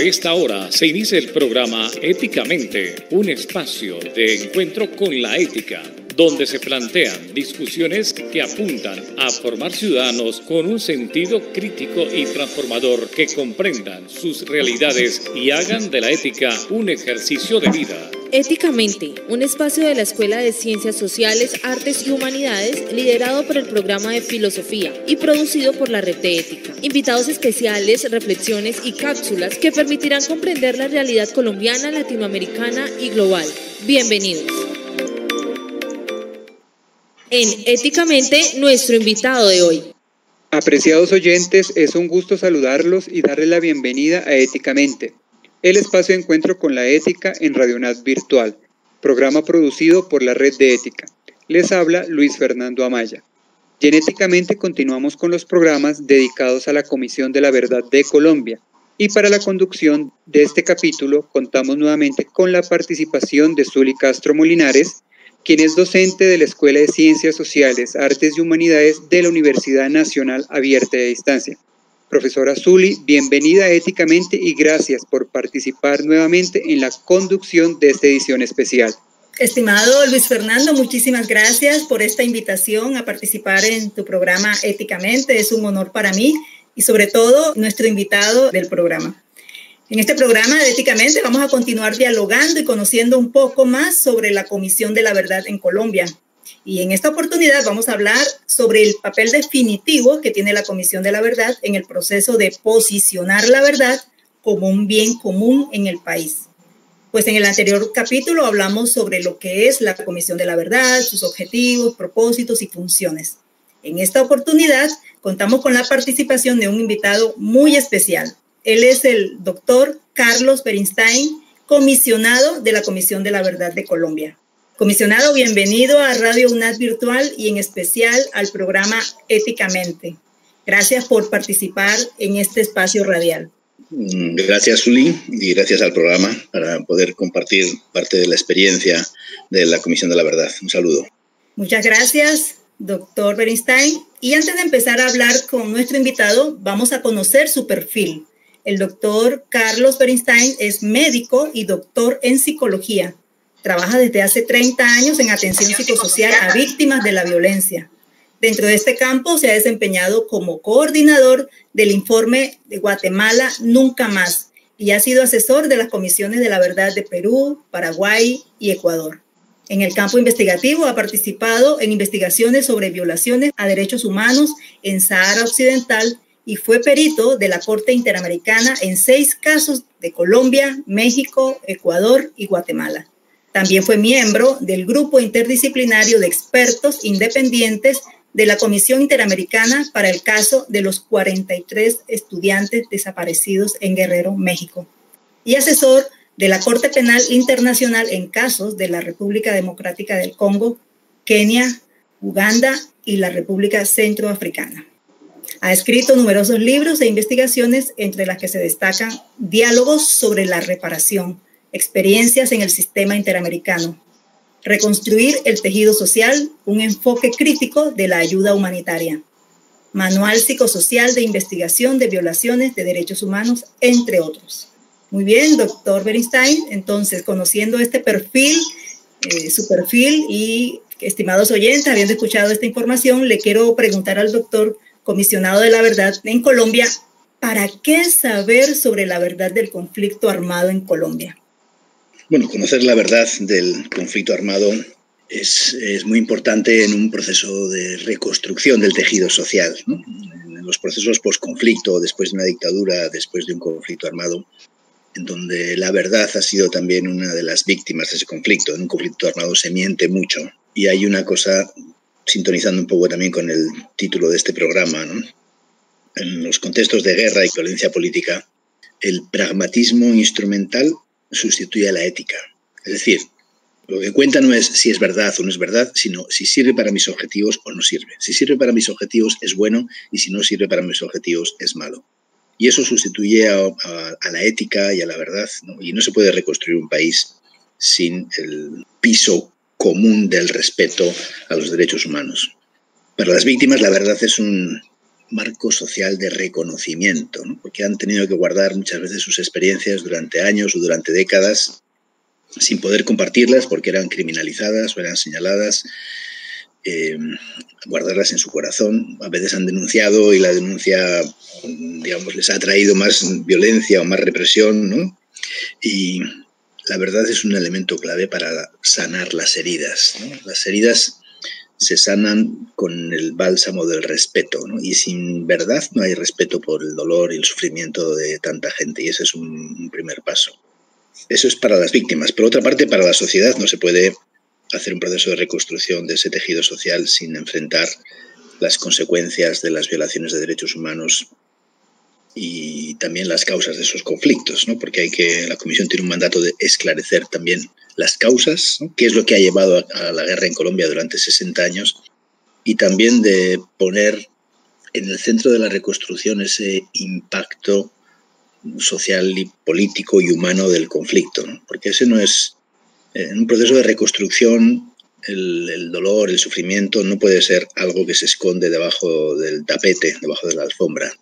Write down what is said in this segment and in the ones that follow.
esta hora se inicia el programa Éticamente, un espacio de encuentro con la ética, donde se plantean discusiones que apuntan a formar ciudadanos con un sentido crítico y transformador que comprendan sus realidades y hagan de la ética un ejercicio de vida. Éticamente, un espacio de la Escuela de Ciencias Sociales, Artes y Humanidades, liderado por el programa de Filosofía y producido por la Red de Ética. Invitados especiales, reflexiones y cápsulas que permitirán comprender la realidad colombiana, latinoamericana y global. Bienvenidos. En Éticamente, nuestro invitado de hoy. Apreciados oyentes, es un gusto saludarlos y darles la bienvenida a Éticamente, el espacio de encuentro con la ética en Radionat Virtual, programa producido por la Red de Ética. Les habla Luis Fernando Amaya. Y en Éticamente continuamos con los programas dedicados a la Comisión de la Verdad de Colombia. Y para la conducción de este capítulo contamos nuevamente con la participación de Zuli Castro Molinares, quien es docente de la Escuela de Ciencias Sociales, Artes y Humanidades de la Universidad Nacional Abierta de Distancia. Profesora Zuli, bienvenida a Éticamente y gracias por participar nuevamente en la conducción de esta edición especial. Estimado Luis Fernando, muchísimas gracias por esta invitación a participar en tu programa Éticamente. Es un honor para mí y sobre todo nuestro invitado del programa. En este programa de Éticamente vamos a continuar dialogando y conociendo un poco más sobre la Comisión de la Verdad en Colombia. Y en esta oportunidad vamos a hablar sobre el papel definitivo que tiene la Comisión de la Verdad en el proceso de posicionar la verdad como un bien común en el país. Pues en el anterior capítulo hablamos sobre lo que es la Comisión de la Verdad, sus objetivos, propósitos y funciones. En esta oportunidad contamos con la participación de un invitado muy especial. Él es el doctor Carlos Beristain, comisionado de la Comisión de la Verdad de Colombia. Comisionado, bienvenido a Radio UNAT Virtual y en especial al programa Éticamente. Gracias por participar en este espacio radial. Gracias, Zuli, y gracias al programa para poder compartir parte de la experiencia de la Comisión de la Verdad. Un saludo. Muchas gracias, doctor Beristain. Y antes de empezar a hablar con nuestro invitado, vamos a conocer su perfil. El doctor Carlos Beristain es médico y doctor en psicología. Trabaja desde hace 30 años en atención psicosocial a víctimas de la violencia. Dentro de este campo se ha desempeñado como coordinador del informe de Guatemala Nunca Más y ha sido asesor de las comisiones de la verdad de Perú, Paraguay y Ecuador. En el campo investigativo ha participado en investigaciones sobre violaciones a derechos humanos en Sahara Occidental y fue perito de la Corte Interamericana en 6 casos de Colombia, México, Ecuador y Guatemala. También fue miembro del grupo interdisciplinario de expertos independientes de la Comisión Interamericana para el caso de los 43 estudiantes desaparecidos en Guerrero, México, y asesor de la Corte Penal Internacional en casos de la República Democrática del Congo, Kenia, Uganda y la República Centroafricana. Ha escrito numerosos libros e investigaciones, entre las que se destacan Diálogos sobre la reparación, experiencias en el sistema interamericano, Reconstruir el tejido social, un enfoque crítico de la ayuda humanitaria, Manual psicosocial de investigación de violaciones de derechos humanos, entre otros. Muy bien, doctor Beristain, entonces, conociendo este perfil, su perfil y estimados oyentes, habiendo escuchado esta información, le quiero preguntar al doctor comisionado de la verdad en Colombia, ¿para qué saber sobre la verdad del conflicto armado en Colombia? Bueno, conocer la verdad del conflicto armado es muy importante en un proceso de reconstrucción del tejido social, ¿no? En los procesos post-conflicto, después de una dictadura, después de un conflicto armado, en donde la verdad ha sido también una de las víctimas de ese conflicto. En un conflicto armado se miente mucho. Y hay una cosa, sintonizando un poco también con el título de este programa, ¿no? En los contextos de guerra y violencia política, el pragmatismo instrumental sustituye a la ética. Es decir, lo que cuenta no es si es verdad o no es verdad, sino si sirve para mis objetivos o no sirve. Si sirve para mis objetivos es bueno y si no sirve para mis objetivos es malo. Y eso sustituye a la ética y a la verdad, ¿no? Y no se puede reconstruir un país sin el piso común del respeto a los derechos humanos. Para las víctimas la verdad es un marco social de reconocimiento, ¿no? Porque han tenido que guardar muchas veces sus experiencias durante años o durante décadas sin poder compartirlas porque eran criminalizadas o eran señaladas, guardarlas en su corazón. A veces han denunciado y la denuncia, digamos, les ha traído más violencia o más represión, ¿no? Y la verdad es un elemento clave para sanar las heridas, ¿no? Las heridas se sanan con el bálsamo del respeto, ¿no? Y sin verdad no hay respeto por el dolor y el sufrimiento de tanta gente, y ese es un primer paso. Eso es para las víctimas. Por otra parte, para la sociedad no se puede hacer un proceso de reconstrucción de ese tejido social sin enfrentar las consecuencias de las violaciones de derechos humanos y también las causas de esos conflictos, ¿no? Porque la Comisión tiene un mandato de esclarecer también las causas, ¿no? Qué es lo que ha llevado a la guerra en Colombia durante 60 años, y también de poner en el centro de la reconstrucción ese impacto social y político y humano del conflicto, ¿no? Porque ese no es, en un proceso de reconstrucción, el dolor, el sufrimiento no puede ser algo que se esconde debajo del tapete, debajo de la alfombra.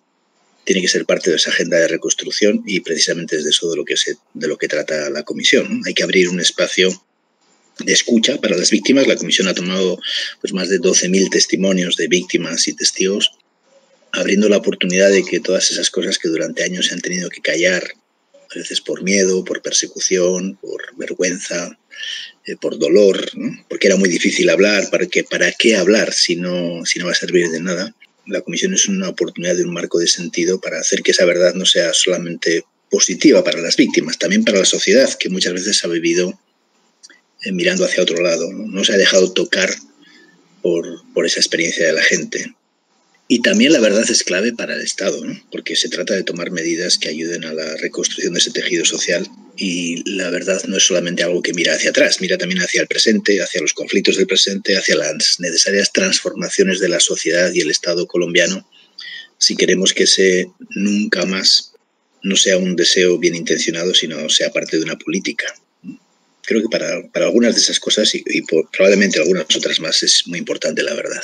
Tiene que ser parte de esa agenda de reconstrucción, y precisamente es de eso de lo que trata la Comisión, ¿no? Hay que abrir un espacio de escucha para las víctimas. La Comisión ha tomado pues más de 12.000 testimonios de víctimas y testigos, abriendo la oportunidad de que todas esas cosas que durante años se han tenido que callar, a veces por miedo, por persecución, por vergüenza, por dolor, ¿no? Porque era muy difícil hablar. ¿Para qué hablar si no va a servir de nada? La Comisión es una oportunidad de un marco de sentido para hacer que esa verdad no sea solamente positiva para las víctimas, también para la sociedad, que muchas veces ha vivido mirando hacia otro lado, ¿no? No se ha dejado tocar por esa experiencia de la gente. Y también la verdad es clave para el Estado, ¿no? Porque se trata de tomar medidas que ayuden a la reconstrucción de ese tejido social, y la verdad no es solamente algo que mira hacia atrás, mira también hacia el presente, hacia los conflictos del presente, hacia las necesarias transformaciones de la sociedad y el Estado colombiano, si queremos que ese nunca más no sea un deseo bien intencionado, sino sea parte de una política. Creo que para algunas de esas cosas y probablemente algunas otras más es muy importante la verdad.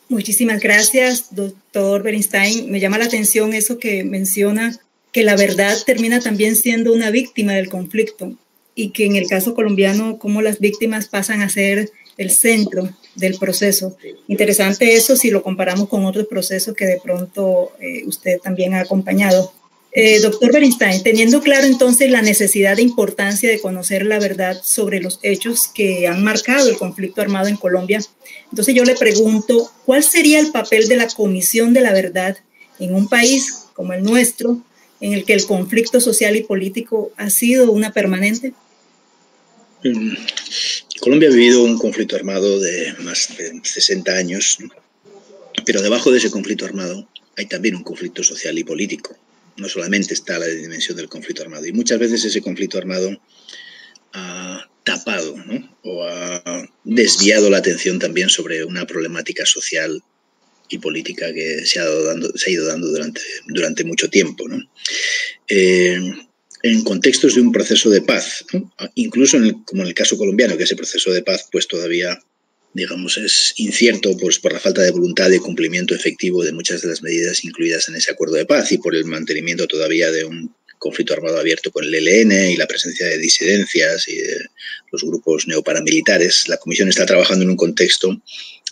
Muchísimas gracias, doctor Beristain. Me llama la atención eso que menciona, que la verdad termina también siendo una víctima del conflicto, y que en el caso colombiano, cómo las víctimas pasan a ser el centro del proceso. Interesante eso si lo comparamos con otros procesos que de pronto usted también ha acompañado. Doctor Beristain, teniendo claro entonces la necesidad de importancia de conocer la verdad sobre los hechos que han marcado el conflicto armado en Colombia, entonces yo le pregunto, ¿cuál sería el papel de la Comisión de la Verdad en un país como el nuestro, en el que el conflicto social y político ha sido una permanente? Colombia ha vivido un conflicto armado de más de 60 años, ¿no? Pero debajo de ese conflicto armado hay también un conflicto social y político. No solamente está la dimensión del conflicto armado, y muchas veces ese conflicto armado ha tapado, ¿no? O ha desviado la atención también sobre una problemática social y política que se ha ido dando durante mucho tiempo, ¿no? En contextos de un proceso de paz, ¿no? Incluso como en el caso colombiano, que ese proceso de paz pues todavía, digamos, es incierto pues, por la falta de voluntad de cumplimiento efectivo de muchas de las medidas incluidas en ese acuerdo de paz, y por el mantenimiento todavía de un conflicto armado abierto con el ELN y la presencia de disidencias y de los grupos neoparamilitares. La Comisión está trabajando en un contexto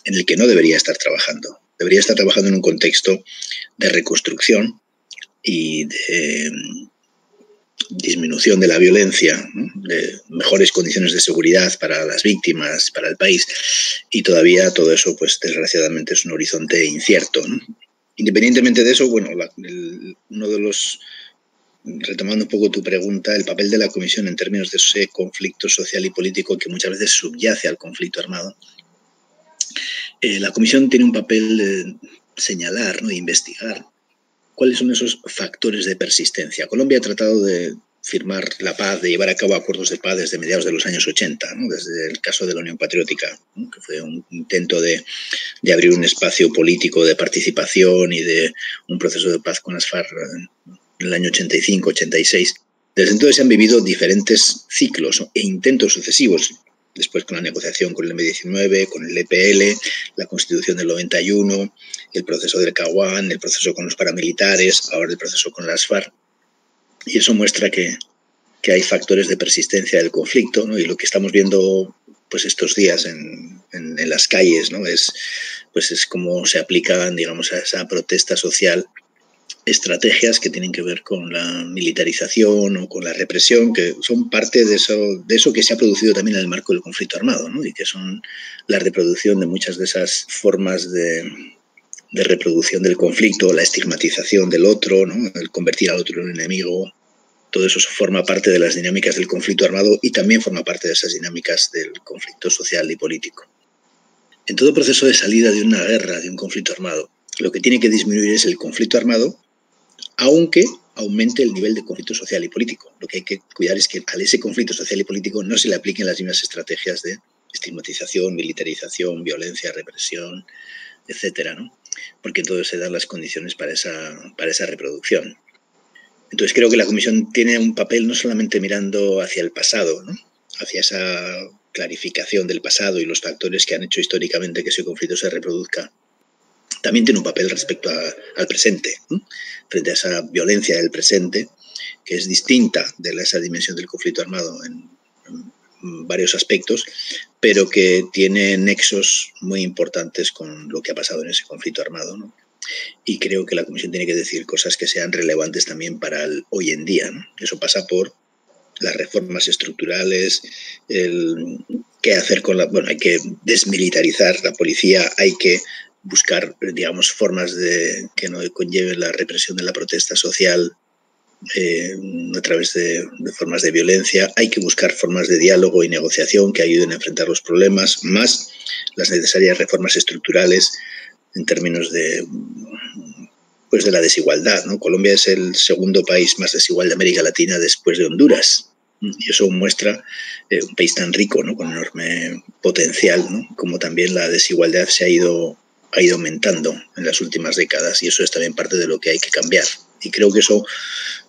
en el que no debería estar trabajando. Debería estar trabajando en un contexto de reconstrucción y de disminución de la violencia, ¿no? De mejores condiciones de seguridad para las víctimas, para el país, y todavía todo eso, pues desgraciadamente, es un horizonte incierto, ¿no? Independientemente de eso, bueno, uno de los, retomando un poco tu pregunta, el papel de la Comisión en términos de ese conflicto social y político que muchas veces subyace al conflicto armado. La Comisión tiene un papel de señalar, ¿no? De investigar cuáles son esos factores de persistencia. Colombia ha tratado de firmar la paz, de llevar a cabo acuerdos de paz desde mediados de los años 80, ¿no? Desde el caso de la Unión Patriótica, ¿no? Que fue un intento de abrir un espacio político de participación y de un proceso de paz con las FARC en el año 85, 86. Desde entonces se han vivido diferentes ciclos e intentos sucesivos. después con la negociación con el M-19, con el EPL, la Constitución del 91, el proceso del Caguán, el proceso con los paramilitares, ahora el proceso con las FARC. Y eso muestra que hay factores de persistencia del conflicto, ¿no? Y lo que estamos viendo pues estos días en las calles, ¿no? es cómo se aplican, digamos, a esa protesta social estrategias que tienen que ver con la militarización o con la represión, que son parte de eso que se ha producido también en el marco del conflicto armado, ¿no? Y que son la reproducción de muchas de esas formas de reproducción del conflicto, la estigmatización del otro, ¿no? El convertir al otro en un enemigo. Todo eso forma parte de las dinámicas del conflicto armado y también forma parte de esas dinámicas del conflicto social y político. En todo proceso de salida de una guerra, de un conflicto armado, lo que tiene que disminuir es el conflicto armado, aunque aumente el nivel de conflicto social y político. Lo que hay que cuidar es que a ese conflicto social y político no se le apliquen las mismas estrategias de estigmatización, militarización, violencia, represión, etcétera, ¿no? Porque entonces se dan las condiciones para esa reproducción. Entonces creo que la Comisión tiene un papel no solamente mirando hacia el pasado, ¿no? Hacia esa clarificación del pasado y los factores que han hecho históricamente que ese conflicto se reproduzca. También tiene un papel respecto al presente, ¿no? Frente a esa violencia del presente, que es distinta de esa dimensión del conflicto armado en varios aspectos, pero que tiene nexos muy importantes con lo que ha pasado en ese conflicto armado, ¿no? Y creo que la Comisión tiene que decir cosas que sean relevantes también para el hoy en día, ¿no? Eso pasa por las reformas estructurales, qué hacer con hay que desmilitarizar la policía, hay que buscar, digamos, formas que no conlleven la represión de la protesta social a través de formas de violencia. Hay que buscar formas de diálogo y negociación que ayuden a enfrentar los problemas, más las necesarias reformas estructurales en términos de la desigualdad, ¿no? Colombia es el segundo país más desigual de América Latina después de Honduras. Y eso muestra un país tan rico, ¿no? Con enorme potencial, ¿no? Como también la desigualdad se ha ido aumentando en las últimas décadas, y eso es también parte de lo que hay que cambiar. Y creo que eso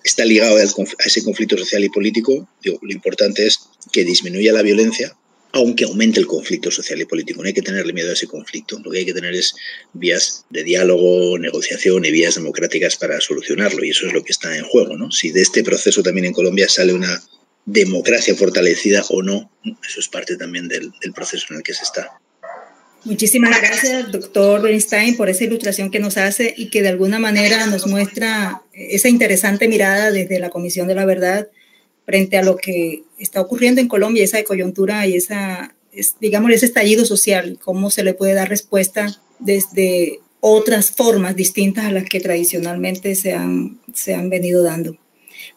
está ligado a ese conflicto social y político. Lo importante es que disminuya la violencia, aunque aumente el conflicto social y político. No hay que tenerle miedo a ese conflicto. Lo que hay que tener es vías de diálogo, negociación y vías democráticas para solucionarlo, y eso es lo que está en juego, ¿no? Si de este proceso también en Colombia sale una democracia fortalecida o no, eso es parte también del proceso en el que se está. Muchísimas gracias, doctor Bernstein, por esa ilustración que nos hace y que de alguna manera nos muestra esa interesante mirada desde la Comisión de la Verdad frente a lo que está ocurriendo en Colombia, esa coyuntura y ese estallido social, cómo se le puede dar respuesta desde otras formas distintas a las que tradicionalmente se han venido dando.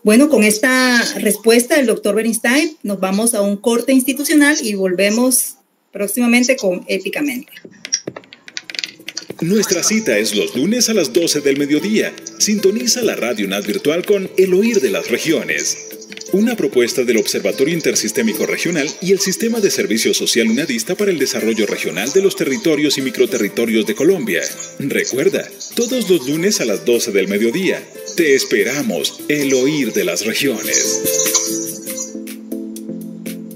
Bueno, con esta respuesta del doctor Bernstein nos vamos a un corte institucional y volvemos próximamente con Éticamente. Nuestra cita es los lunes a las 12 del mediodía. Sintoniza la Radio UNAD virtual con El Oír de las Regiones. Una propuesta del Observatorio Intersistémico Regional y el Sistema de Servicio Social UNADista para el Desarrollo Regional de los Territorios y Microterritorios de Colombia. Recuerda, todos los lunes a las 12 del mediodía. Te esperamos, El Oír de las Regiones.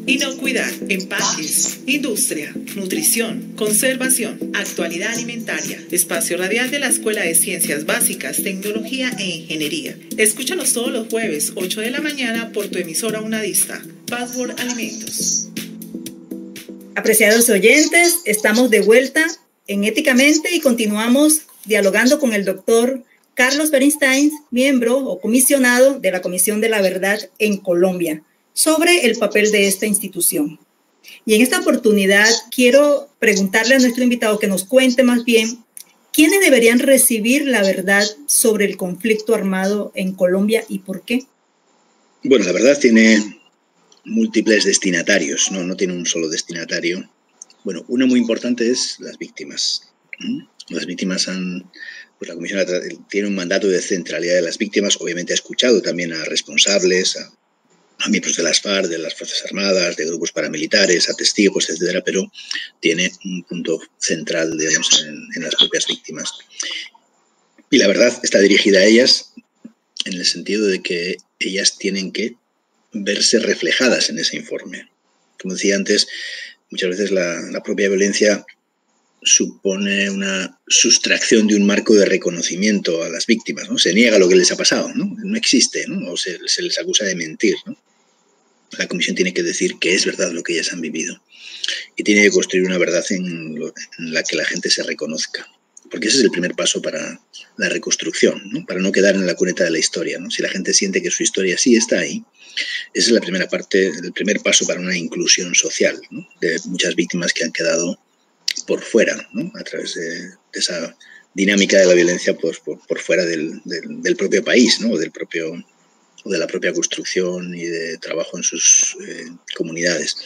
Inocuidad, empaques, industria, nutrición, conservación, actualidad alimentaria. Espacio radial de la Escuela de Ciencias Básicas, Tecnología e Ingeniería. Escúchanos todos los jueves, 8 de la mañana, por tu emisora unadista. Password Alimentos. Apreciados oyentes, estamos de vuelta en Éticamente y continuamos dialogando con el doctor Carlos Bernstein, miembro o comisionado de la Comisión de la Verdad en Colombia, sobre el papel de esta institución. Y en esta oportunidad quiero preguntarle a nuestro invitado que nos cuente más bien quiénes deberían recibir la verdad sobre el conflicto armado en Colombia y por qué. Bueno, la verdad tiene múltiples destinatarios, no tiene un solo destinatario. Bueno, una muy importante es las víctimas. Las víctimas la Comisión tiene un mandato de centralidad de las víctimas, obviamente ha escuchado también a responsables, a miembros de las FARC, de las Fuerzas Armadas, de grupos paramilitares, a testigos, etcétera, pero tiene un punto central, digamos, en las propias víctimas. Y la verdad está dirigida a ellas en el sentido de que ellas tienen que verse reflejadas en ese informe. Como decía antes, muchas veces la propia violencia supone una sustracción de un marco de reconocimiento a las víctimas, ¿no? Se niega lo que les ha pasado, ¿no? No existe, ¿no? O se les acusa de mentir, ¿no? La comisión tiene que decir que es verdad lo que ellas han vivido y tiene que construir una verdad en la que la gente se reconozca, porque ese es el primer paso para la reconstrucción, ¿no? Para no quedar en la cuneta de la historia, ¿no? Si la gente siente que su historia sí está ahí, esa es la primera parte, el primer paso para una inclusión social, ¿no? De muchas víctimas que han quedado por fuera, ¿no? A través de esa dinámica de la violencia, pues, por fuera del propio país, ¿no? De la propia construcción y de trabajo en sus comunidades.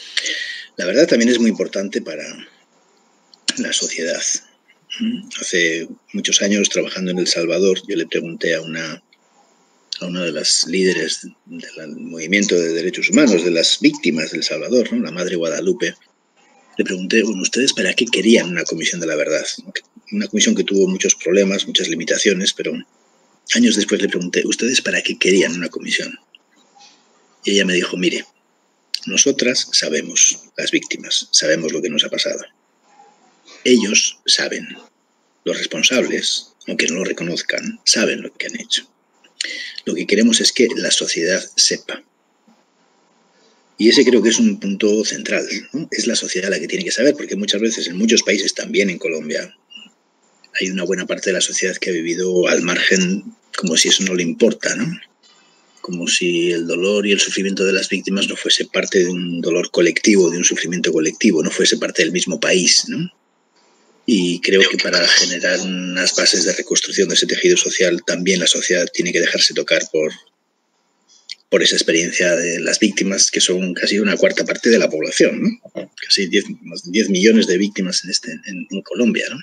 La verdad también es muy importante para la sociedad. Hace muchos años, trabajando en El Salvador, yo le pregunté a una de las líderes del movimiento de derechos humanos, de las víctimas de El Salvador, ¿no? La Madre Guadalupe. Le pregunté, bueno, ¿ustedes para qué querían una comisión de la verdad? Una comisión que tuvo muchos problemas, muchas limitaciones, pero años después le pregunté, ¿ustedes para qué querían una comisión? Y ella me dijo, mire, nosotras sabemos, las víctimas, sabemos lo que nos ha pasado. Ellos saben, los responsables, aunque no lo reconozcan, saben lo que han hecho. Lo que queremos es que la sociedad sepa. Y ese creo que es un punto central, ¿no? Es la sociedad la que tiene que saber, porque muchas veces en muchos países, también en Colombia, hay una buena parte de la sociedad que ha vivido al margen como si eso no le importa, ¿no? Como si el dolor y el sufrimiento de las víctimas no fuese parte de un dolor colectivo, de un sufrimiento colectivo, no fuese parte del mismo país, ¿no? Y creo que para generar unas bases de reconstrucción de ese tejido social, también la sociedad tiene que dejarse tocar por esa experiencia de las víctimas, que son casi una cuarta parte de la población, ¿no? Casi 10 millones de víctimas en Colombia, ¿no?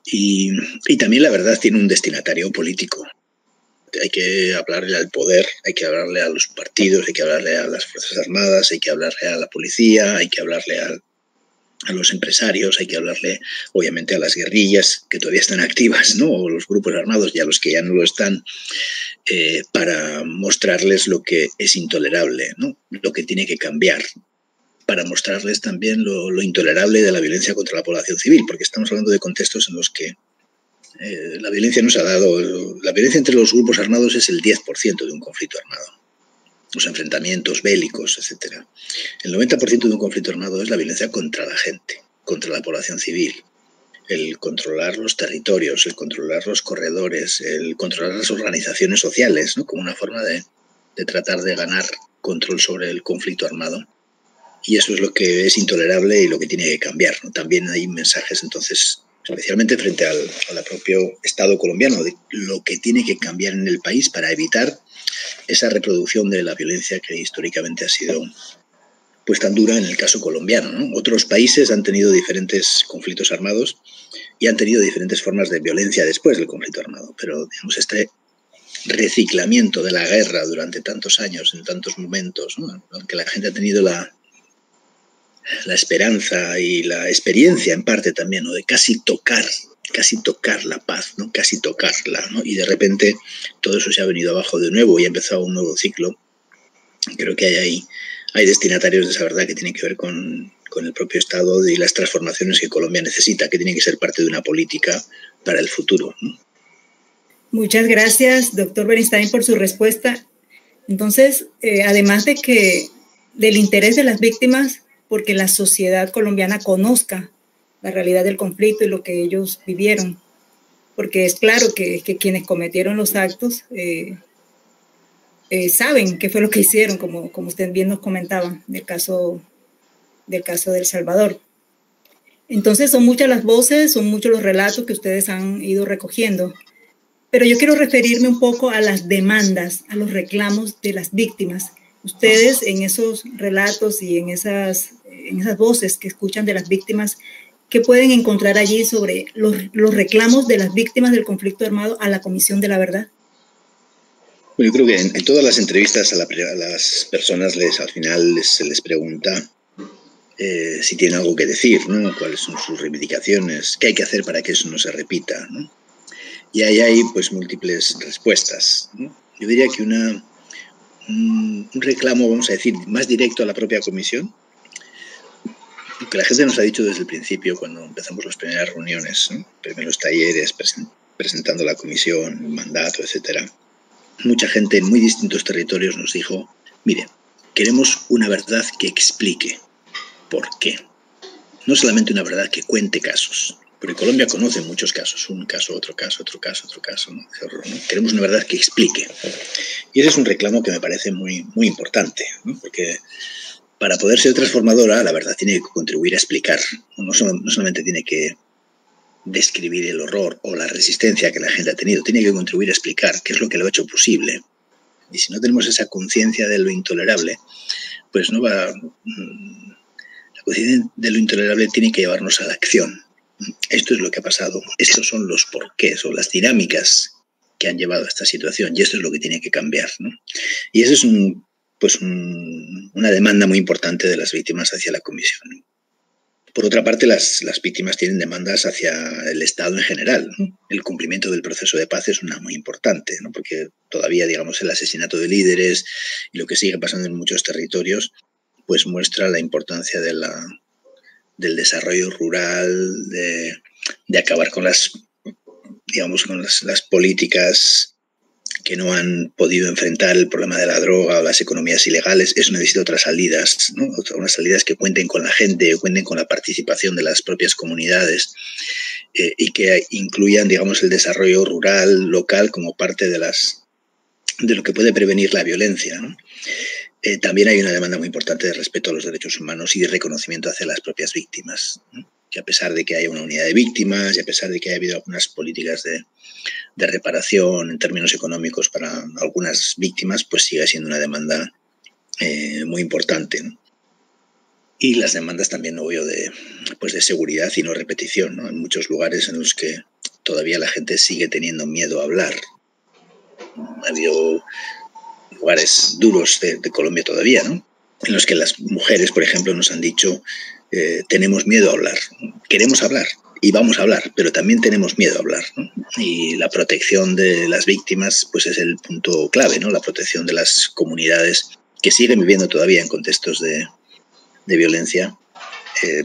Y también la verdad tiene un destinatario político. Hay que hablarle al poder, hay que hablarle a los partidos, hay que hablarle a las Fuerzas Armadas, hay que hablarle a la policía, hay que hablarle a los empresarios, hay que hablarle obviamente a las guerrillas que todavía están activas, ¿no? O los grupos armados y a los que ya no lo están, para mostrarles lo que es intolerable, ¿no? Lo que tiene que cambiar, para mostrarles también lo intolerable de la violencia contra la población civil, porque estamos hablando de contextos en los que la violencia nos ha dado, la violencia entre los grupos armados es el 10% de un conflicto armado. Los enfrentamientos bélicos, etc. El 90% de un conflicto armado es la violencia contra la gente, contra la población civil. El controlar los territorios, el controlar los corredores, el controlar las organizaciones sociales, ¿no? Como una forma de tratar de ganar control sobre el conflicto armado. Y eso es lo que es intolerable y lo que tiene que cambiar, ¿no? También hay mensajes, entonces, especialmente frente al propio Estado colombiano, de lo que tiene que cambiar en el país para evitar esa reproducción de la violencia que históricamente ha sido pues tan dura en el caso colombiano, ¿no? Otros países han tenido diferentes conflictos armados y han tenido diferentes formas de violencia después del conflicto armado, pero digamos este reciclamiento de la guerra durante tantos años, en tantos momentos, ¿no? Aunque la gente ha tenido la esperanza y la experiencia en parte también, ¿no? De casi tocar la paz, ¿no? Casi tocarla, ¿no? Y de repente todo eso se ha venido abajo de nuevo y ha empezado un nuevo ciclo. Creo que hay destinatarios de esa verdad que tienen que ver con el propio Estado y las transformaciones que Colombia necesita, que tienen que ser parte de una política para el futuro, ¿no? Muchas gracias, doctor Bernstein, por su respuesta. Entonces, además del interés de las víctimas, porque la sociedad colombiana conozca la realidad del conflicto y lo que ellos vivieron, porque es claro que quienes cometieron los actos saben qué fue lo que hicieron, como usted bien nos comentaba, del caso de El Salvador. Entonces son muchas las voces, son muchos los relatos que ustedes han ido recogiendo, pero yo quiero referirme un poco a las demandas, a los reclamos de las víctimas. Ustedes en esos relatos y en esas voces que escuchan de las víctimas, ¿qué pueden encontrar allí sobre los reclamos de las víctimas del conflicto armado a la Comisión de la Verdad? Bueno, yo creo que en todas las entrevistas a las personas al final se les pregunta si tienen algo que decir, ¿no? Cuáles son sus reivindicaciones, qué hay que hacer para que eso no se repita, ¿no? Y ahí hay pues múltiples respuestas, ¿no? Yo diría que un reclamo, vamos a decir, más directo a la propia comisión que la gente nos ha dicho desde el principio, cuando empezamos las primeras reuniones, ¿no? Primeros talleres, presentando la comisión, el mandato, etcétera, mucha gente en muy distintos territorios nos dijo, mire, queremos una verdad que explique por qué. No solamente una verdad que cuente casos, porque Colombia conoce muchos casos, un caso, otro caso, otro caso, otro caso, ¿no? Queremos una verdad que explique. Y ese es un reclamo que me parece muy, muy importante, ¿no? Porque para poder ser transformadora, la verdad tiene que contribuir a explicar. No solamente tiene que describir el horror o la resistencia que la gente ha tenido, tiene que contribuir a explicar qué es lo que lo ha hecho posible. Y si no tenemos esa conciencia de lo intolerable, pues no va... La conciencia de lo intolerable tiene que llevarnos a la acción. Esto es lo que ha pasado, estos son los porqués o las dinámicas que han llevado a esta situación y esto es lo que tiene que cambiar, ¿no? Y eso es una demanda muy importante de las víctimas hacia la comisión, ¿no? Por otra parte, las víctimas tienen demandas hacia el Estado en general, ¿no? El cumplimiento del proceso de paz es una muy importante, ¿no? Porque todavía, digamos, el asesinato de líderes y lo que sigue pasando en muchos territorios pues muestra la importancia del desarrollo rural, de acabar con las políticas que no han podido enfrentar el problema de la droga o las economías ilegales. Eso necesita otras salidas, ¿no? Unas salidas que cuenten con la gente, cuenten con la participación de las propias comunidades y que incluyan, digamos, el desarrollo rural, local, como parte de lo que puede prevenir la violencia, ¿no? También hay una demanda muy importante de respeto a los derechos humanos y de reconocimiento hacia las propias víctimas, ¿no? Que a pesar de que haya una unidad de víctimas y a pesar de que haya habido algunas políticas de reparación en términos económicos para algunas víctimas, pues sigue siendo una demanda muy importante, ¿no? Y las demandas también, obvio, de seguridad y no repetición, ¿no? En muchos lugares en los que todavía la gente sigue teniendo miedo a hablar. Ha habido lugares duros de Colombia todavía, ¿no? En los que las mujeres, por ejemplo, nos han dicho tenemos miedo a hablar, queremos hablar y vamos a hablar, pero también tenemos miedo a hablar, ¿no? Y la protección de las víctimas pues es el punto clave, ¿no? La protección de las comunidades que siguen viviendo todavía en contextos de violencia,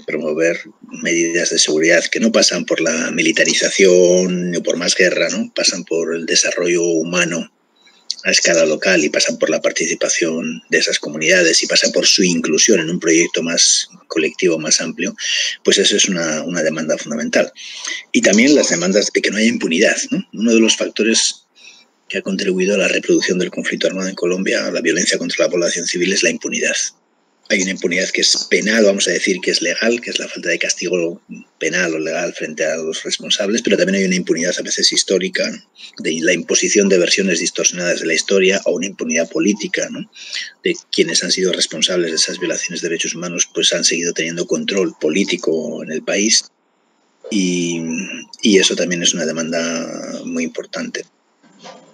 promover medidas de seguridad que no pasan por la militarización o por más guerra, ¿no? Pasan por el desarrollo humano a escala local y pasan por la participación de esas comunidades y pasan por su inclusión en un proyecto más colectivo, más amplio, pues eso es una demanda fundamental. Y también las demandas de que no haya impunidad, ¿no? Uno de los factores que ha contribuido a la reproducción del conflicto armado en Colombia, a la violencia contra la población civil, es la impunidad. Hay una impunidad que es penal, vamos a decir que es legal, que es la falta de castigo penal o legal frente a los responsables, pero también hay una impunidad a veces histórica, de la imposición de versiones distorsionadas de la historia o una impunidad política, ¿no? De quienes han sido responsables de esas violaciones de derechos humanos, pues han seguido teniendo control político en el país y eso también es una demanda muy importante.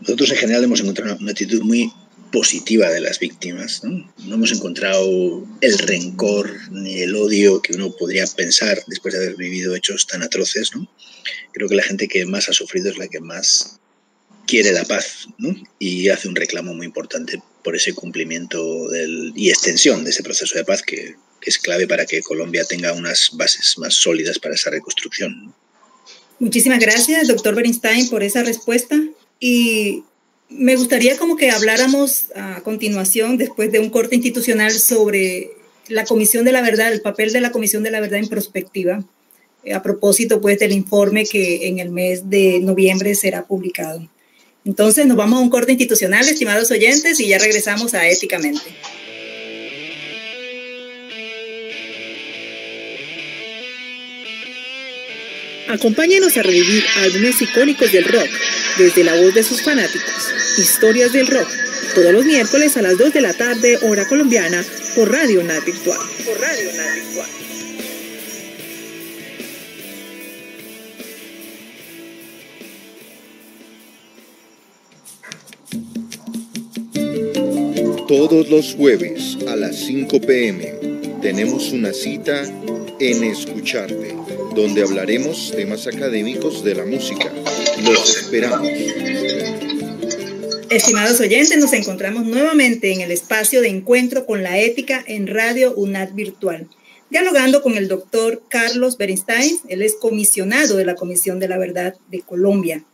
Nosotros en general hemos encontrado una actitud muy positiva de las víctimas, ¿no? No hemos encontrado el rencor ni el odio que uno podría pensar después de haber vivido hechos tan atroces, ¿no? Creo que la gente que más ha sufrido es la que más quiere la paz, ¿no? Y hace un reclamo muy importante por ese cumplimiento y extensión de ese proceso de paz que es clave para que Colombia tenga unas bases más sólidas para esa reconstrucción, ¿no? Muchísimas gracias, doctor Beristain, por esa respuesta. Y me gustaría como que habláramos a continuación, después de un corte institucional, sobre la Comisión de la Verdad, el papel de la Comisión de la Verdad en prospectiva, a propósito pues del informe que en el mes de noviembre será publicado. Entonces nos vamos a un corte institucional, estimados oyentes, y ya regresamos a Éticamente. Acompáñenos a revivir álbumes icónicos del rock, desde la voz de sus fanáticos. Historias del rock, todos los miércoles a las 2 de la tarde, hora colombiana, por Radio UNAD Virtual. Todos los jueves a las 5 p.m. tenemos una cita en Escucharte, donde hablaremos temas académicos de la música. Los esperamos. Estimados oyentes, nos encontramos nuevamente en el espacio de encuentro con la ética en Radio UNAD Virtual. dialogando con el doctor Carlos Beristain. Él es comisionado de la Comisión de la Verdad de Colombia.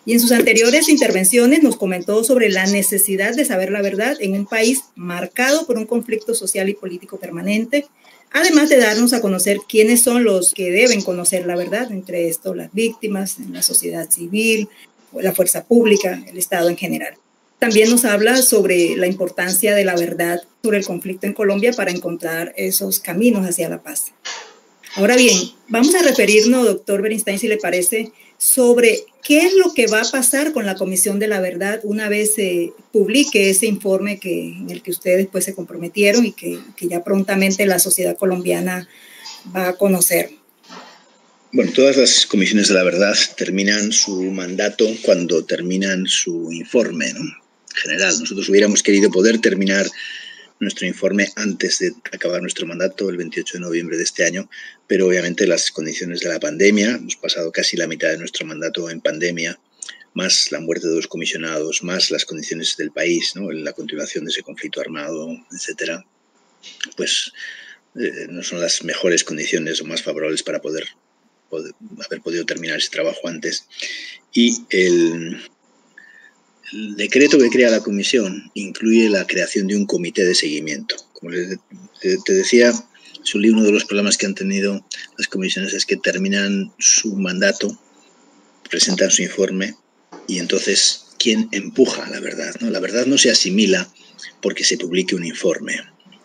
Y en sus anteriores intervenciones nos comentó sobre la necesidad de saber la verdad en un país marcado por un conflicto social y político permanente, además de darnos a conocer quiénes son los que deben conocer la verdad, entre estos las víctimas, la sociedad civil, la fuerza pública, el Estado en general. También nos habla sobre la importancia de la verdad sobre el conflicto en Colombia para encontrar esos caminos hacia la paz. Ahora bien, vamos a referirnos, doctor Beristain, si le parece, sobre qué es lo que va a pasar con la Comisión de la Verdad una vez se publique ese informe en el que ustedes pues, se comprometieron y que ya prontamente la sociedad colombiana va a conocer. Bueno, todas las comisiones de la verdad terminan su mandato cuando terminan su informe, ¿no? En general, nosotros hubiéramos querido poder terminar nuestro informe antes de acabar nuestro mandato, el 28 de noviembre de este año, pero obviamente las condiciones de la pandemia, hemos pasado casi la mitad de nuestro mandato en pandemia, más la muerte de 2 comisionados, más las condiciones del país, ¿no? La continuación de ese conflicto armado, etcétera, pues no son las mejores condiciones o más favorables para poder haber podido terminar ese trabajo antes. Y el decreto que crea la comisión incluye la creación de un comité de seguimiento. Como te decía, uno de los problemas que han tenido las comisiones es que terminan su mandato, presentan su informe y entonces, ¿quién empuja la verdad? ¿No? La verdad no se asimila porque se publique un informe.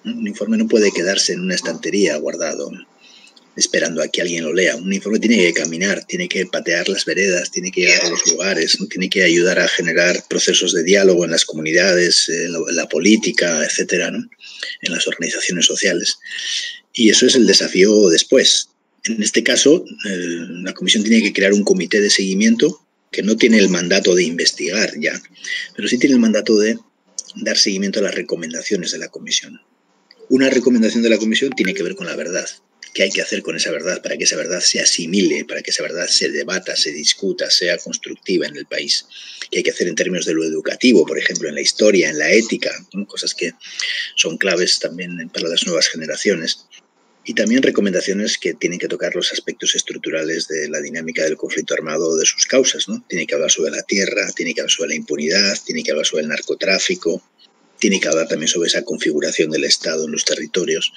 Un informe no puede quedarse en una estantería guardado, esperando a que alguien lo lea. Un informe tiene que caminar, tiene que patear las veredas, tiene que llegar a los lugares, ¿no? Tiene que ayudar a generar procesos de diálogo en las comunidades, en la política, etcétera, ¿no? En las organizaciones sociales. Y eso es el desafío después. En este caso, la comisión tiene que crear un comité de seguimiento que no tiene el mandato de investigar ya, pero sí tiene el mandato de dar seguimiento a las recomendaciones de la comisión. Una recomendación de la comisión tiene que ver con la verdad. ¿Qué hay que hacer con esa verdad para que esa verdad se asimile, para que esa verdad se debata, se discuta, sea constructiva en el país? ¿Qué hay que hacer en términos de lo educativo, por ejemplo, en la historia, en la ética, ¿no? Cosas que son claves también para las nuevas generaciones. Y también recomendaciones que tienen que tocar los aspectos estructurales de la dinámica del conflicto armado o de sus causas, ¿no? Tiene que hablar sobre la tierra, tiene que hablar sobre la impunidad, tiene que hablar sobre el narcotráfico, tiene que hablar también sobre esa configuración del Estado en los territorios,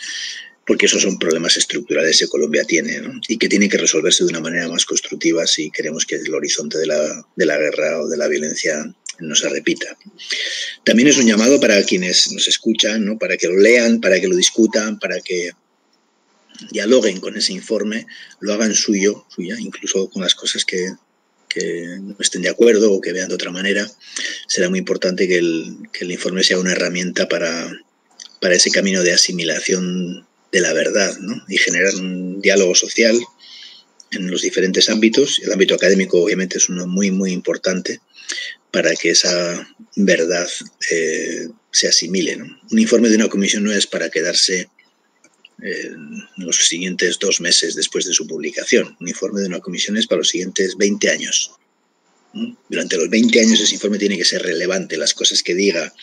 porque esos son problemas estructurales que Colombia tiene, ¿no? Y que tienen que resolverse de una manera más constructiva si queremos que el horizonte de la guerra o de la violencia no se repita. También es un llamado para quienes nos escuchan, ¿no? Para que lo lean, para que lo discutan, para que dialoguen con ese informe, lo hagan suya, incluso con las cosas que no estén de acuerdo o que vean de otra manera. Será muy importante que el informe sea una herramienta para ese camino de asimilación de la verdad, ¿no? Y generar un diálogo social en los diferentes ámbitos. El ámbito académico obviamente es uno muy, muy importante para que esa verdad se asimile, ¿no? Un informe de una comisión no es para quedarse los siguientes 2 meses después de su publicación. Un informe de una comisión es para los siguientes 20 años. Durante los 20 años ese informe tiene que ser relevante, las cosas que diga,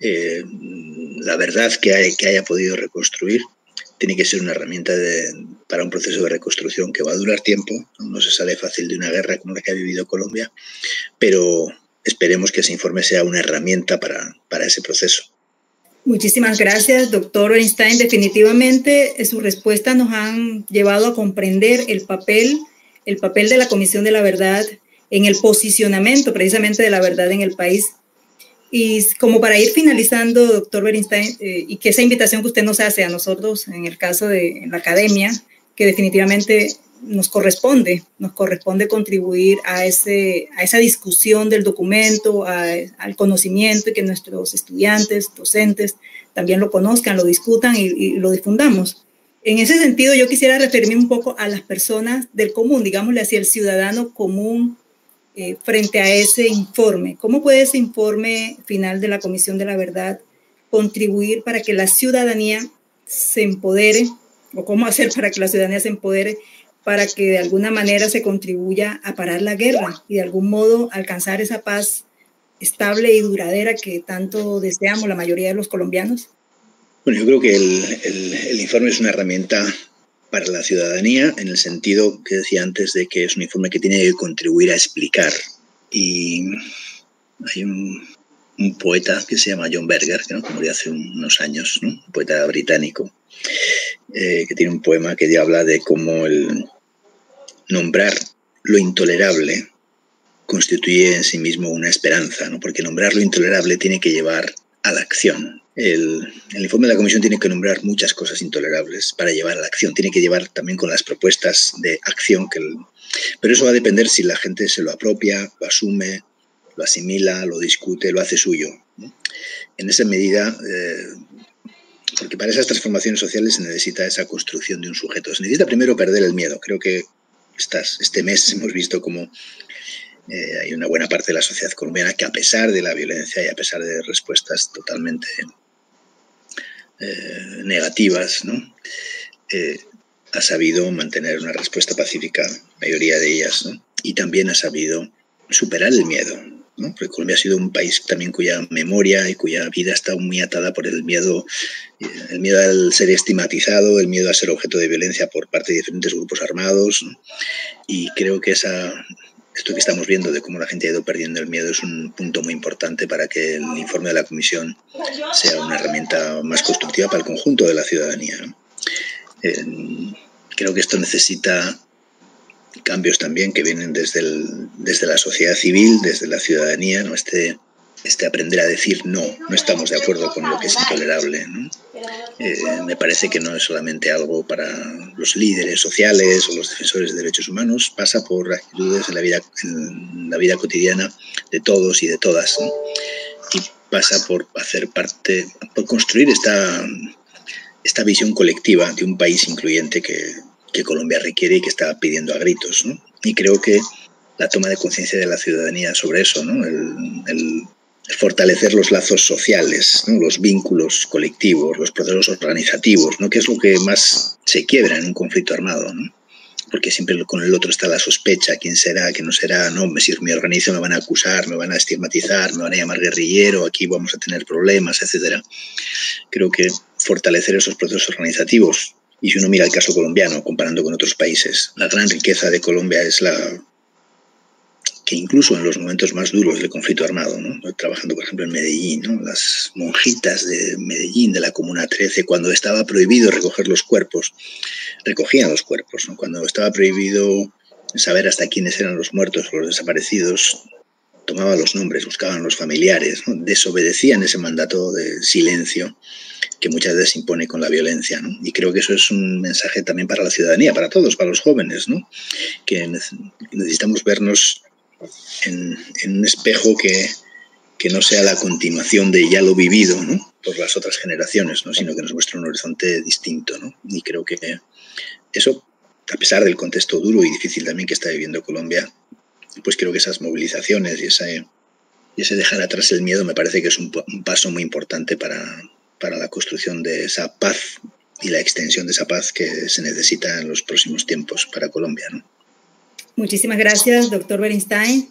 la verdad que haya podido reconstruir, tiene que ser una herramienta para un proceso de reconstrucción que va a durar tiempo. No se sale fácil de una guerra como la que ha vivido Colombia, pero esperemos que ese informe sea una herramienta para ese proceso. Muchísimas gracias, doctor Beristain. Definitivamente sus respuestas nos han llevado a comprender el papel de la Comisión de la Verdad en el posicionamiento precisamente de la verdad en el país. Y como para ir finalizando, doctor Beristain, y que esa invitación que usted nos hace a nosotros, en el caso de la academia, que definitivamente nos corresponde contribuir a esa discusión del documento, al conocimiento, y que nuestros estudiantes, docentes, también lo conozcan, lo discutan y lo difundamos. En ese sentido, yo quisiera referirme un poco a las personas del común, digámosle así, el ciudadano común, frente a ese informe. ¿Cómo puede ese informe final de la Comisión de la Verdad contribuir para que la ciudadanía se empodere? ¿O cómo hacer para que la ciudadanía se empodere para que de alguna manera se contribuya a parar la guerra y de algún modo alcanzar esa paz estable y duradera que tanto deseamos la mayoría de los colombianos? Bueno, yo creo que el informe es una herramienta para la ciudadanía en el sentido que decía antes de que es un informe que tiene que contribuir a explicar. Y hay un poeta que se llama John Berger, que murió hace unos años, ¿no? Un poeta británico, que tiene un poema que habla de cómo el nombrar lo intolerable constituye en sí mismo una esperanza, ¿no? Porque nombrar lo intolerable tiene que llevar a la acción. El informe de la Comisión tiene que nombrar muchas cosas intolerables para llevar a la acción. Tiene que llevar también con las propuestas de acción. Pero eso va a depender si la gente se lo apropia, lo asume, lo asimila, lo discute, lo hace suyo, ¿no? En esa medida, porque para esas transformaciones sociales se necesita esa construcción de un sujeto. Se necesita primero perder el miedo. Creo que este mes hemos visto cómo hay una buena parte de la sociedad colombiana que, a pesar de la violencia y a pesar de respuestas totalmente negativas, ¿no? Ha sabido mantener una respuesta pacífica, la mayoría de ellas, ¿no? Y también ha sabido superar el miedo, ¿no? Porque Colombia ha sido un país también cuya memoria y cuya vida está muy atada por el miedo al ser estigmatizado, el miedo a ser objeto de violencia por parte de diferentes grupos armados, ¿no? Y creo que esto que estamos viendo de cómo la gente ha ido perdiendo el miedo es un punto muy importante para que el informe de la Comisión sea una herramienta más constructiva para el conjunto de la ciudadanía, ¿no? Creo que esto necesita cambios también que vienen desde la sociedad civil, desde la ciudadanía, ¿no? Este aprender a decir no estamos de acuerdo con lo que es intolerable, ¿no? Me parece que no es solamente algo para los líderes sociales o los defensores de derechos humanos, pasa por actitudes en la vida cotidiana de todos y de todas, ¿no? Y pasa por hacer parte, por construir esta visión colectiva de un país incluyente que Colombia requiere y que está pidiendo a gritos, ¿no? Y creo que la toma de conciencia de la ciudadanía sobre eso, ¿no? El fortalecer los lazos sociales, ¿no? Los vínculos colectivos, los procesos organizativos, ¿no? Que es lo que más se quiebra en un conflicto armado, ¿no? Porque siempre con el otro está la sospecha, quién será, quién no será, no, si me organizo me van a acusar, me van a estigmatizar, me van a llamar guerrillero, aquí vamos a tener problemas, etcétera. Creo que fortalecer esos procesos organizativos, y si uno mira el caso colombiano, comparando con otros países, la gran riqueza de Colombia es que incluso en los momentos más duros del conflicto armado, ¿no? Trabajando, por ejemplo, en Medellín, ¿no? Las monjitas de Medellín, de la Comuna 13, cuando estaba prohibido recoger los cuerpos, recogían los cuerpos, ¿no? Cuando estaba prohibido saber hasta quiénes eran los muertos o los desaparecidos, tomaban los nombres, buscaban los familiares, ¿no? Desobedecían ese mandato de silencio que muchas veces se impone con la violencia, ¿no? Y creo que eso es un mensaje también para la ciudadanía, para todos, para los jóvenes, ¿no? Que necesitamos vernos en un espejo que no sea la continuación de ya lo vivido, ¿no? Por las otras generaciones, ¿no? Sino que nos muestre un horizonte distinto, ¿no? Y creo que eso, a pesar del contexto duro y difícil también que está viviendo Colombia, pues creo que esas movilizaciones y ese dejar atrás el miedo me parece que es un paso muy importante para la construcción de esa paz y la extensión de esa paz que se necesita en los próximos tiempos para Colombia, ¿no? Muchísimas gracias, doctor Beristain.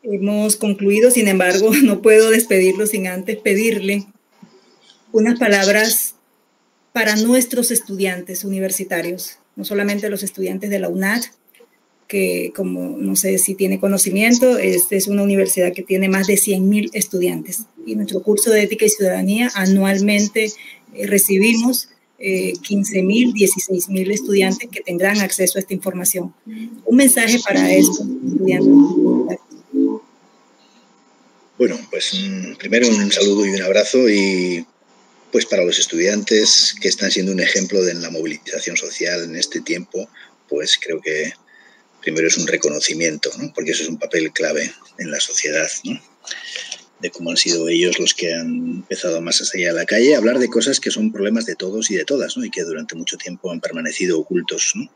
Hemos concluido, sin embargo, no puedo despedirlo sin antes pedirle unas palabras para nuestros estudiantes universitarios, no solamente los estudiantes de la UNAD, que como no sé si tiene conocimiento, esta es una universidad que tiene más de 100.000 estudiantes y nuestro curso de Ética y Ciudadanía anualmente recibimos 15.000, 16.000 estudiantes que tendrán acceso a esta información. Un mensaje para estos estudiantes. Bueno, pues primero un saludo y un abrazo y pues para los estudiantes que están siendo un ejemplo de la movilización social en este tiempo, pues creo que primero es un reconocimiento, ¿no? Porque eso es un papel clave en la sociedad, ¿no? De cómo han sido ellos los que han empezado más a salir a la calle a hablar de cosas que son problemas de todos y de todas, ¿no? Y que durante mucho tiempo han permanecido ocultos, ¿no?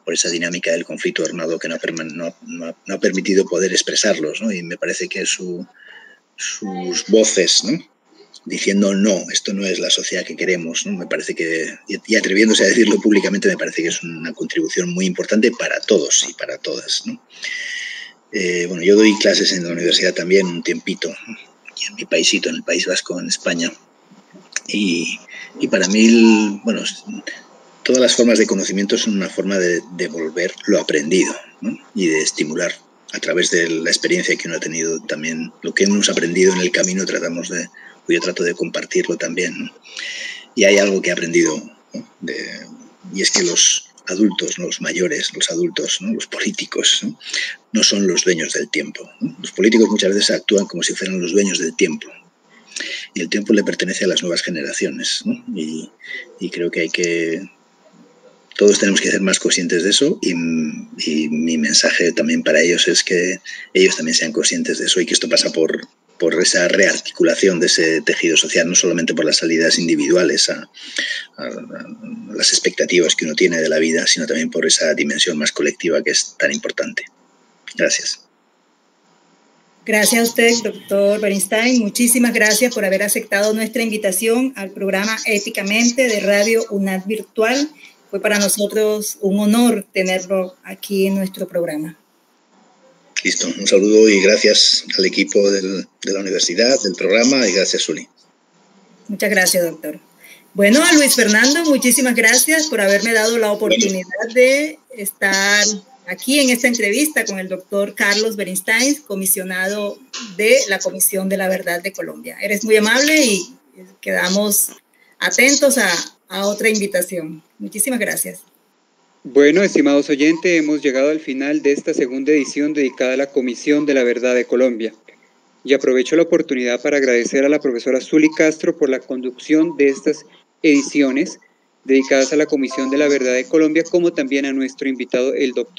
Por esa dinámica del conflicto armado que no ha permitido poder expresarlos, ¿no? Y me parece que sus voces, ¿no? Diciendo no, esto no es la sociedad que queremos, ¿no? Me parece que, y atreviéndose a decirlo públicamente, me parece que es una contribución muy importante para todos y para todas, ¿no? Bueno, yo doy clases en la universidad también un tiempito, aquí en mi paisito, en el País Vasco, en España, Y para mí, bueno, todas las formas de conocimiento son una forma de devolver lo aprendido, ¿no? Y de estimular a través de la experiencia que uno ha tenido también, lo que hemos aprendido en el camino yo trato de compartirlo también, ¿no? Y hay algo que he aprendido, ¿no? Y es que los adultos, ¿no? Los mayores, los adultos, ¿no? Los políticos, ¿no? No son los dueños del tiempo, ¿no? Los políticos muchas veces actúan como si fueran los dueños del tiempo. Y el tiempo le pertenece a las nuevas generaciones, ¿no? Y creo que todos tenemos que ser más conscientes de eso y mi mensaje también para ellos es que ellos también sean conscientes de eso y que esto pasa por esa rearticulación de ese tejido social, no solamente por las salidas individuales a las expectativas que uno tiene de la vida, sino también por esa dimensión más colectiva que es tan importante. Gracias. Gracias a usted, doctor Bernstein. Muchísimas gracias por haber aceptado nuestra invitación al programa Éticamente de Radio UNAD Virtual. Fue para nosotros un honor tenerlo aquí en nuestro programa. Listo, un saludo y gracias al equipo de la universidad, del programa, y gracias, Uli. Muchas gracias, doctor. Bueno, a Luis Fernando, muchísimas gracias por haberme dado la oportunidad de estar aquí en esta entrevista con el doctor Carlos Bernstein, comisionado de la Comisión de la Verdad de Colombia. Eres muy amable y quedamos atentos a otra invitación. Muchísimas gracias. Bueno, estimados oyentes, hemos llegado al final de esta segunda edición dedicada a la Comisión de la Verdad de Colombia. Y aprovecho la oportunidad para agradecer a la profesora Zuli Castro por la conducción de estas ediciones dedicadas a la Comisión de la Verdad de Colombia, como también a nuestro invitado, el doctor